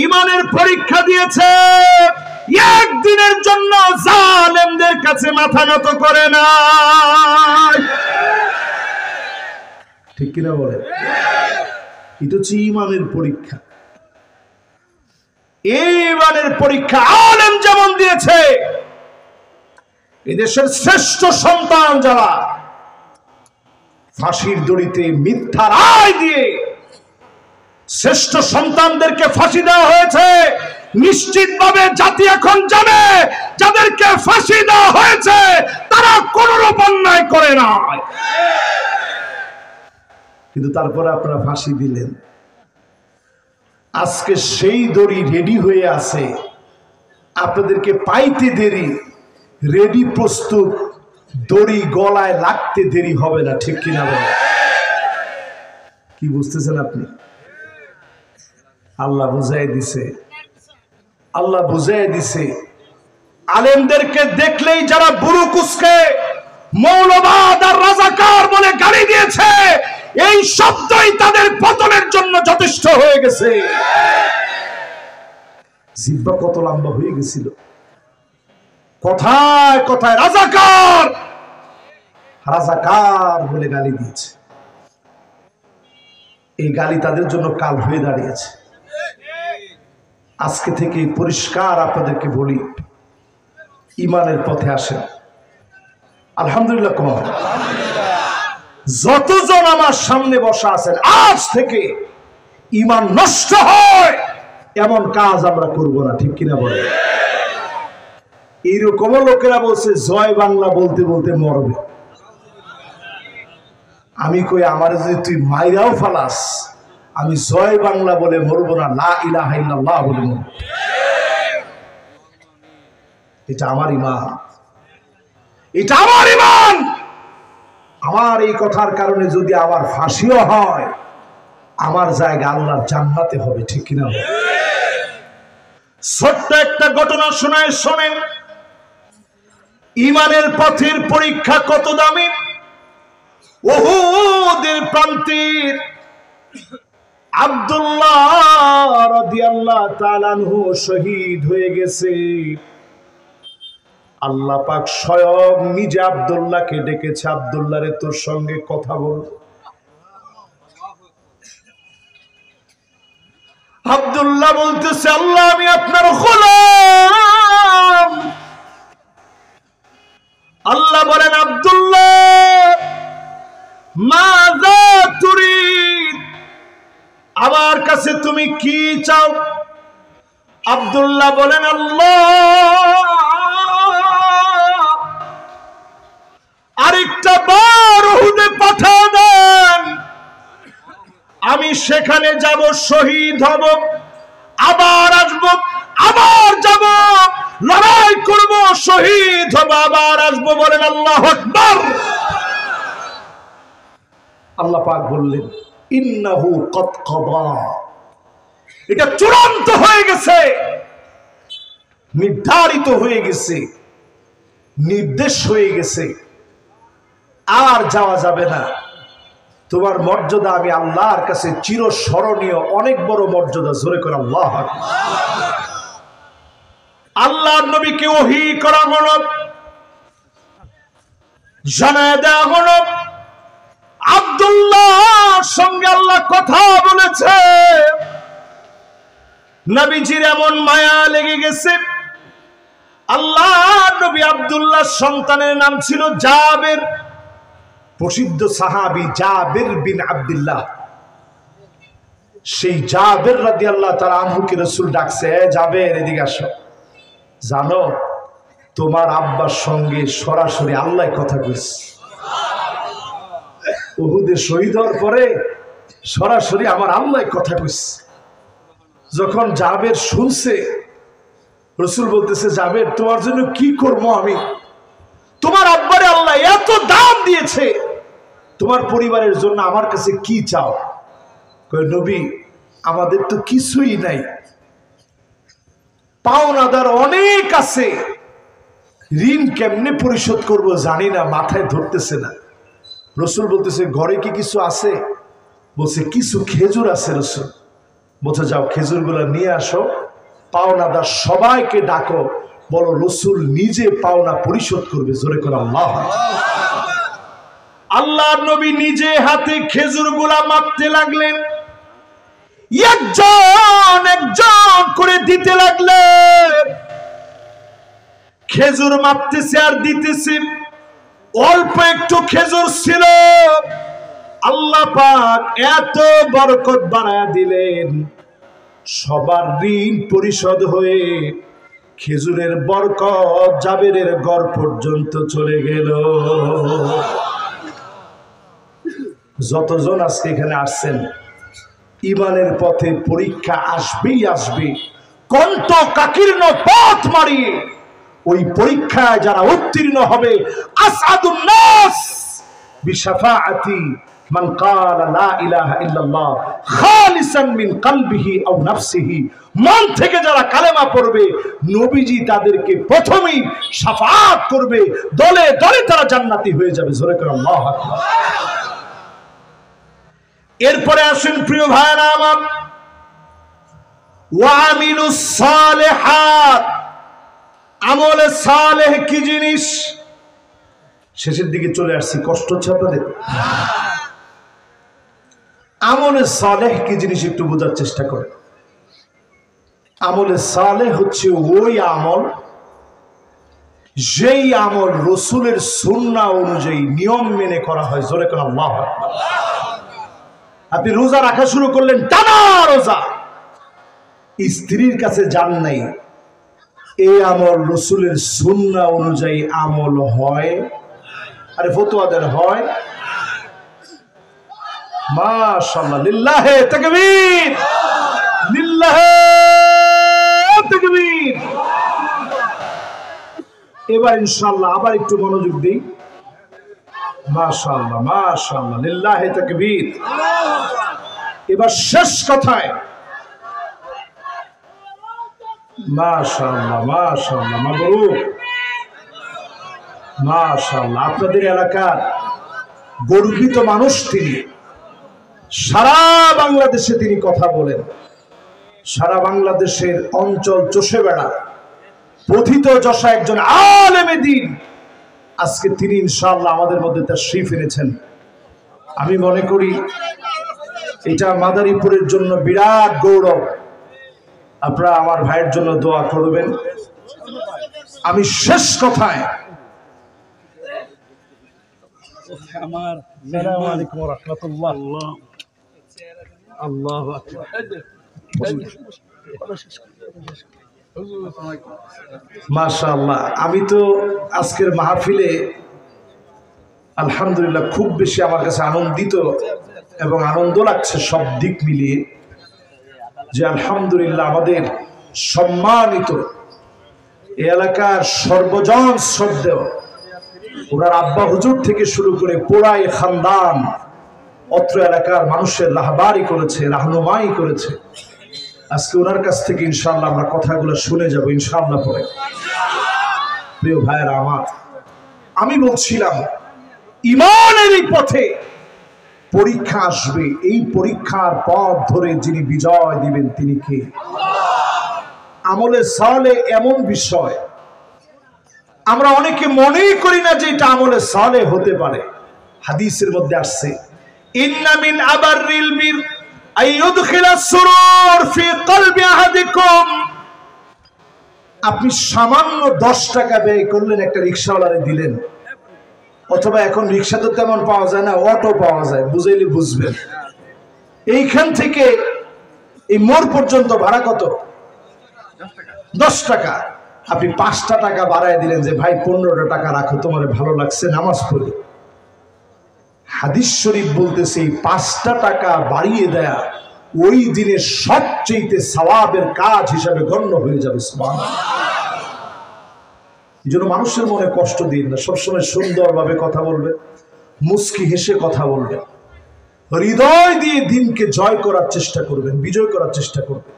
ইমানের পরীক্ষা দিয়েছে, একদিনের জন্য জালেমদের কাছে মাথা নত করে না। ঠিক কিনা বলে? এটা হচ্ছে ইমানের পরীক্ষা। ইমানের পরীক্ষা আলেম যেমন দিয়েছে, এদেশের শ্রেষ্ঠ সন্তান যারা ফাঁসির দড়িতে মিথ্যা রায় দিয়ে শ্রেষ্ঠ সন্তানদেরকে ফাঁসি দেওয়া হয়েছে, নিশ্চিতভাবে জাতি এখন জানে যাদেরকে ফাঁসি দেওয়া হয়েছে তারা কোনরূপ অন্যায় করে নাই। কিন্তু তারপরে আপনারা ফাঁসি দিলেন। আজকে সেই দড়ি রেডি হয়ে আছে, আপনাদেরকে পাইতে দেরি, রেডি প্রস্তুত, দড়ি গলায় লাগতে দেরি হবে না। ঠিক কিনা বলেন? কি বুঝতেছেন আপনি? আল্লাহ বুঝাই দিছে, আল্লাহ বুঝাই দিছে। আলেমদেরকে দেখলেই যারা বুড়ো কুসকে মৌলবাদ আর রাজাকার বলে গালি দিয়েছে, এই শব্দই তাদের পতনের জন্য যথেষ্ট হয়ে গেছে। জিহ্বা কত লম্বা হয়ে গেছিল, কথায় কথায় রাজাকার রাজাকার বলে গালি দিয়েছে। এই গালি তাদের জন্য কাল হয়ে দাঁড়িয়েছে। আজকে থেকে পরিষ্কার আপনাদেরকে বলি, ইমানের পথে আসেন। আলহামদুলিল্লাহ। যতজন আমার সামনে বসা আছেন, আজ থেকে ইমান নষ্ট হয় এমন কাজ আমরা করব না। ঠিক কিনা বলে? এইরকম লোকেরা বলছে জয় বাংলা বলতে বলতে মরবে। আমি কই, আমার যদি তুই মাইরাও ফালাস, আমি জয় বাংলা বলে মরবো না, লা ইলাহা ইল্লাল্লাহ বলে মরব। এটা আমার ইমান, এটা আমার ইমান। আমার এই কথার কারণে যদি আমার ফাঁসিও হয়, আমার জায়গা আল্লাহর জান্নাতে হবে। ঠিক কিনা? ছোট্ট একটা ঘটনা শোনায়, শোনেন। ইমানের পথের পরীক্ষা কত দামি। উহুদের প্রান্তের আব্দুল্লাহ রাদিয়াল্লাহু তাআলা আনহু শহীদ হয়ে গেছে। আল্লাহ পাক স্বয়ং নিজে আব্দুল্লাহকে ডেকেছে, আব্দুল্লাহ রে তোর সঙ্গে কথা বল। আব্দুল্লাহ বলতেছে, আল্লাহ আমি আপনার গোলাম। আল্লাহ বলেন, আব্দুল্লাহ মাযা তুরিদ, আমার কাছে তুমি কি চাও? আব্দুল্লাহ বলেন, আল্লাহ আরেকটা বার উহুদে পাঠা দেন, আমি সেখানে যাব, শহীদ হব, আবার আসব, আবার যাব, লড়াই করব, শহীদ হব, আবার আসব। বলেন আল্লাহু আকবার। আল্লাহ পাক বললেন, ইন্নাহু কদ কদা, এটা চূড়ান্ত হয়ে গেছে, নির্ধারিত হয়ে গেছে, নির্দেশ হয়ে গেছে, আর যাওয়া যাবে না। তোমার মর্যাদা আমি আল্লাহর কাছে চিরস্মরণীয়, অনেক বড় মর্যাদা। জোরে করে আল্লাহু আকবার। আল্লাহর নবীকে ওহী করা হলো, জানায় দেওয়া হলো আব্দুল্লাহর সঙ্গে আল্লাহ কথা বলেছে। নবীজির এমন মায়া লেগে গেছে। আল্লাহর নবী আব্দুল্লাহর সন্তানের নাম ছিল জাবের, প্রসিদ্ধ সাহাবী জাবের বিন আব্দুল্লাহ। সেই জাবের রাদিয়াল্লাহু তাআলা আনহুকে রাসূল ডাকছে, জাবের এদিকে আসো। জানো, তোমার আব্বার সঙ্গে সরাসরি আল্লাহ কথা কইছে। উহুদে শহীদ হওয়ার পরে সরাসরি আমার আল্লাহ কথা কইছে। যখন জাবের শুনছে, রাসূল বলতেছে, জাবের তোমার জন্য কি করব আমি? তোমার আব্বারে আল্লাহ এত দাম দিয়েছে, তোমার পরিবারের জন্য আমার কাছে কি চাও? কয়, নবী আমাদের তো কিছুই নাই, পাওনাদার অনেক আছে, ঋণ কেমনে পরিশোধ করব জানি না, মাথায় ধরতেছে না। রাসূল বলতেছে, ঘরে কি কিছু আছে? বলছে, কিছু খেজুর আছে রাসূল। বলছে যাও খেজুরগুলো নিয়ে আসো, পাওনাদার সবাইকে ডাকো, বলো রসুল নিজে পাওনা পরিশোধ করবে। জোরে করে আল্লাহ। আল্লাহর নবী নিজে হাতে খেজুরগুলা মাপতে লাগলেন, একজন একজন করে দিতে লাগলেন। খেজুর মাপতেছে আর দিতেছে। অল্প একটু খেজুর ছিল, আল্লাহ পাক এত বরকত বাড়ায়া দিলেন, সবার ঋণ পরিশোধ হয়ে খেজুরের বরকত জাবেরের ঘর পর্যন্ত চলে গেল। যতজন আজকে এখানে আসছেন, ইমানের পথে পরীক্ষা আসবেই আসবে। কণ্ঠ কাকীর্ণ পথ মারিয়ে ওই পরীক্ষায় যারা উত্তীর্ণ হবে, আসআদুন নাস বিশাফাআতি মান ক্বালা লা ইলাহা ইল্লাল্লাহ খালিসান মিন কলবিহি আও নাফসিহি, মন থেকে যারা কালেমা পড়বে নবীজি তাদেরকে প্রথমেই শাফাআত করবে, দলে দলে তারা জান্নাতি হয়ে যাবে। জোরে করে আল্লাহু আকবার। এরপরে আসেন প্রিয় ভাইরা আমার, ওয়ামিলুস সালিহাত, আমলে সালেহ কি জিনিস? শেষের দিকে চলে আসছি, কষ্ট হচ্ছে আপনাদের? আমলে সালেহ কি জিনিস একটু বোঝার চেষ্টা করেন। আমলে সালেহ হচ্ছে ওই আমল, যেই আমল রসুলের সুন্নাহ অনুযায়ী নিয়ম মেনে করা হয়। জোরে করে আল্লাহু আকবার। আপনি রোজা রাখা শুরু করলেন, টানা রোজা, স্ত্রীর কাছে যান নাই, এই আমল রসুলের সুন্নাহ অনুযায়ী আমল হয়? আরে ফতোয়া দেন হয়? মাশাআল্লাহ, লিল্লাহে তাকবীর, লিল্লাহে তাকবীর। এবার ইনশাআল্লাহ আবার একটু মনোযোগ দিই। মাশাআল্লাহ, মাশাআল্লাহ, লিল্লাহে তাকবীর। এবার শেষ কথায়, মাশাআল্লাহ, মাশাআল্লাহ, মাবরুক, মাশাআল্লাহ। আপনাদের এলাকার গর্বিত মানুষ তিনি, সারা বাংলাদেশে তিনি কথা বলেন, সারা বাংলাদেশের অঞ্চল চষে বেড়া, পথিত যশা একজন আলেমে দ্বীন। আজকে তিনি ইনশাআল্লাহ আমাদের মধ্যে তাশরীফ এনেছেন। আমি মনে করি এটা মাদারীপুরের জন্য বিরাট গৌরব। আপনারা আমার ভাইয়ের জন্য দোয়া করবেন। আমি শেষ কথায়, আসসালামু আলাইকুম ওয়া রাহমাতুল্লাহ। আল্লাহু আকবার। মাশাআল্লাহ, আমি তো আজকের মাহফিলে আলহামদুলিল্লাহ খুব বেশি আমার কাছে আনন্দিত এবং আনন্দ লাগছে সব দিক মিলিয়ে, যে আলহামদুলিল্লাহ আমাদের সম্মানিত এলাকার সর্বজন শ্রদ্ধেয়, ওনার আব্বা হুজুর থেকে শুরু করে পোড়াই খানদান অত্র এলাকার মানুষের রাহবারি করেছে, রাহনুমাই করেছে। আজকে ওনার কাছ থেকে ইনশাআল্লাহ আমরা কথাগুলো শুনে যাব ইনশাআল্লাহ পরে। প্রিয় ভাইয়েরা আমার, আমি বলছিলাম ঈমানের এই পথে পরীক্ষা আসবে, এই পরীক্ষার পথ ধরে যিনি বিজয় দিবেন তিনি কে? আমলে সালেহ এমন বিষয়, আমরা অনেকে মনেই করি না যে এটা আমলে সালেহ হতে পারে। হাদিসের মধ্যে আসছে, ইন্না মিন আবাররিল বির আইয়ুদখিলাস সুরুর ফি কলবি আহাদিকুম। আপনি সামান্য 10 টাকা ব্যয় করলেন, একটা রিকশাওয়ালারে দিলেন, অথবা এখন রিকশা তো তেমন পাওয়া যায় না, অটো পাওয়া যায়, বুঝাইলে বুঝবেন। এইখান থেকে এই মোড় পর্যন্ত ভাড়া কত? 10 টাকা। আপনি 5টা টাকা বাড়ায় দিলেন যে ভাই 15টা টাকা রাখো, তোমার ভালো লাগছে নামাজ পড়ি। হাদিস শরীফ বলতেছে 5টা টাকা বাড়িয়ে দেয়া ওই দিনের সবচেয়ে সওয়াবের কাজ হিসাবে গণ্য হয়ে যাবে। সুবহানাল্লাহ। এই জন্য মানুষের মনে কষ্ট দিন না, সবসময় সুন্দরভাবে কথা বলবে, মুস্কি হেসে কথা বলবে, হৃদয় দিয়ে দিনকে জয় করার চেষ্টা করবেন, বিজয় করার চেষ্টা করবেন।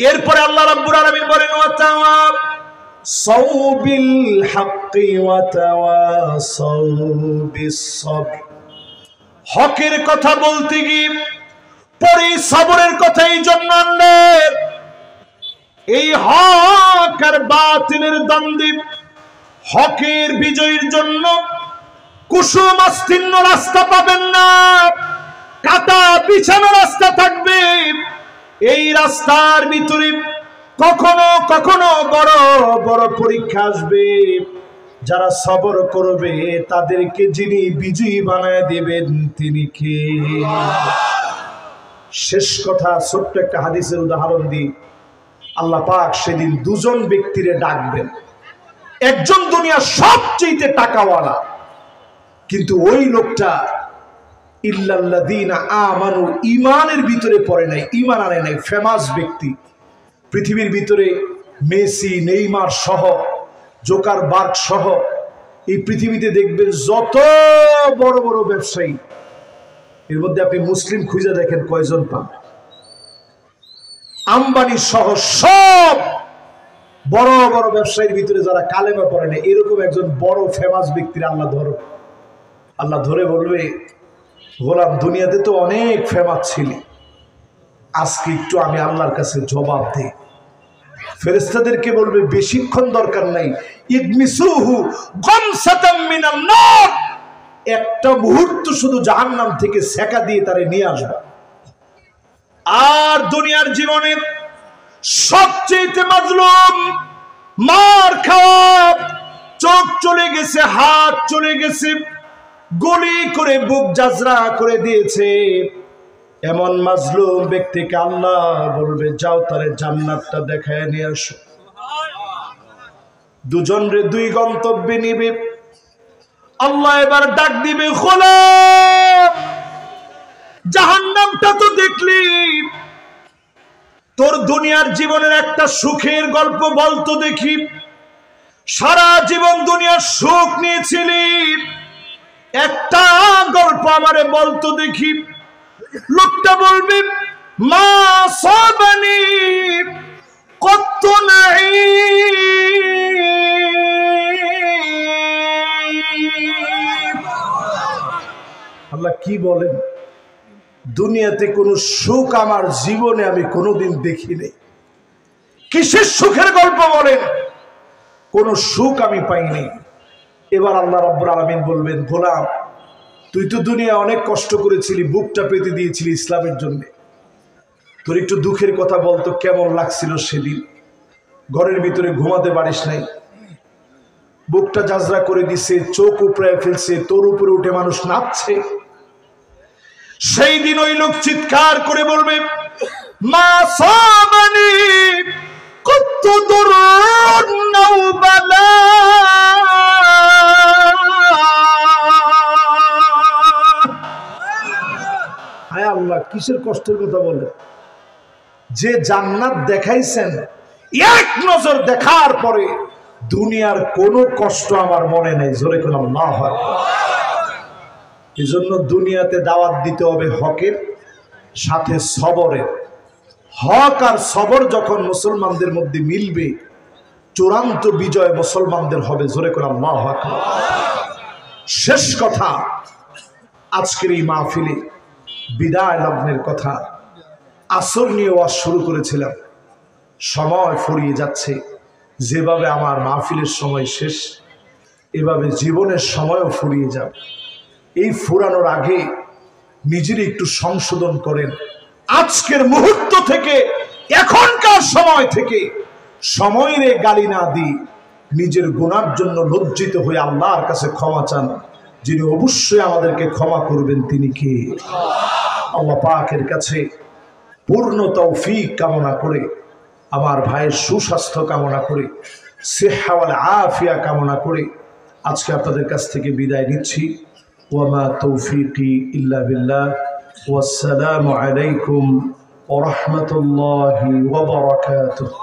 এরপরে আল্লাহ রাব্বুল আলামিন বলেন, ওয়াতাওয়াসাউ বিল হাক্কি ওয়াতাওয়াসাউ বিস সাবর। হকের কথা বলতে গিয়ে পরে সবরের কথা এই জন্য আনলেন, এই হক আর বাতিলের দ্বন্দ্বে হকের বিজয়ের জন্য কুসুম আস্তীর্ণ রাস্তা পাবেন না, কাটা বিছানো রাস্তা থাকবে। এই রাস্তার ভিতরে কখনো কখনো বড় বড় পরীক্ষা আসবে। যারা সবর করবে তাদেরকে যিনি বিজয়ী বানায় দেবেন তিনি কে? শেষ কথা, ছোট্ট একটা হাদিসের উদাহরণ দিই। আল্লাহ পাক সেদিন দুজন ব্যক্তিরে ডাকবেন। একজন দুনিয়ার সবচেয়ে টাকাওয়ালা, কিন্তু ওই লোকটা ইল্লাল্লাযীনা আমানু, ঈমানের ভিতরে পড়ে নাই, ঈমান আনে নাই। ফেমাস ব্যক্তি পৃথিবীর ভিতরে, মেসি, নেইমার সহ, জোকারবার্গ সহ এই পৃথিবীতে দেখবেন যত বড় বড় ব্যবসায়ী, এর মধ্যে আপনি মুসলিম খুঁজে দেখেন কয়জন পান? আম্বানি সহ সব বড় বড় ব্যবসায়ীর ভিতরে যারা কালেমা পড়ে না, এরকম একজন বড় ফেমাস ব্যক্তির আল্লাহ ধরো, আল্লাহ ধরে বলবে, গোলাম দুনিয়াতে তো অনেক ফেমাস ছিলি, আজকে একটু আমি আল্লাহর কাছে জবাব দেই। ফেরেশতাদেরকে বলবে বেশিক্ষণ দরকার নাই, ইগমিসুহু গামসাতাম মিনান নার, একটা মুহূর্ত শুধু জাহান্নাম থেকে সেকা দিয়ে তারে নিয়ে আসবে। আর দুনিয়ার জীবনে সবচেয়ে মাজলুম, মার খাওয়া, চোখ চলে গেছে, হাত চলে গেছে, গুলি করে বুক জাজরা করে দিয়েছে, এমন মাজলুম ব্যক্তিকে আল্লাহ বলবে যাও তারে জান্নাতটা দেখায় নিয়ে আসো। দুজন রে দুই গন্তব্যে নিবে। আল্লাহ এবার ডাক দিবে, গোলাম জাহান্নামটা তো দেখলি, তোর দুনিয়ার জীবনের একটা সুখের গল্প বলতো দেখি। সারা জীবন দুনিয়ার সুখ নিয়েছিলি, একটা গল্প আমারে বলতো দেখি। লোকটা বলবে, মা সাবানি কত নাই, আল্লাহ কি বলেন, দুনিয়াতে কোনো সুখ আমার জীবনে আমি কোনোদিন দেখিনি। কিসের সুখের গল্প বলেন? কোনো সুখ আমি পাইনি। এবার আল্লাহ রাব্বুল আলামিন বলবেন, গোলাম তুই তো দুনিয়া অনেক কষ্ট করেছিলি, বুকটা পেতে দিয়েছিলি ইসলামের জন্য, তোর একটু দুঃখের কথা বলতো, কেমন লাগছিল সেদিন? ঘরের ভিতরে ঘুমাতে পারিস নাই, বুকটা জাজরা করে দিছে, চোখ উপড়ায় ফেলছে, তোর উপরে উঠে মানুষ নাচছে। সেই দিন ওই লোক চিৎকার করে বলবে, মা সাবানি কত দুরুন বালা, হায় আল্লাহ কিসের কষ্টের কথা বলে? যে জান্নাত দেখাইছেন, এক নজর দেখার পরে দুনিয়ার কোনো কষ্ট আমার মনে নেই। জোরে কোন আল্লাহু আকবার। এজন্য দুনিয়াতে দাওয়াত দিতে হবে হকের সাথে সবরের। হক আর সবর যখন মুসলমানদের মধ্যে মিলবে, চূড়ান্ত বিজয় মুসলমানদের হবে। জোরে করে আল্লাহু আকবার। শেষ কথা, আজকের এই মাহফিলে বিদায় লগ্নের কথা। আসর নিয়ে ওয়াজ শুরু করেছিলাম, সময় ফুরিয়ে যাচ্ছে। যেভাবে আমার মাহফিলের সময় শেষ, এভাবে জীবনের সময়ও ফুরিয়ে যাবে। এই ফুরানোর আগে নিজের একটু সংশোধন করেন। আজকের মুহূর্ত থেকে, এখনকার সময় থেকে সময়ের গালি না দিয়ে নিজের গুনার জন্য লজ্জিত হয়ে আল্লাহর কাছে ক্ষমা চান, যিনি অবশ্যই আমাদেরকে ক্ষমা করবেন। তিনি কে? আল্লাহ পাকের কাছে পূর্ণ তৌফিক কামনা করে, আমার ভাইয়ের সুস্বাস্থ্য কামনা করে, সিহ্হা ওয়াল আফিয়া কামনা করে আজকে আপনাদের কাছ থেকে বিদায় নিচ্ছি। ওয়ামা তৌফিকি ইল্লা বিল্লাহ। ওয়াসসালামু আলাইকুম ওয়া রাহমাতুল্লাহি ওয়া বারাকাতুহু।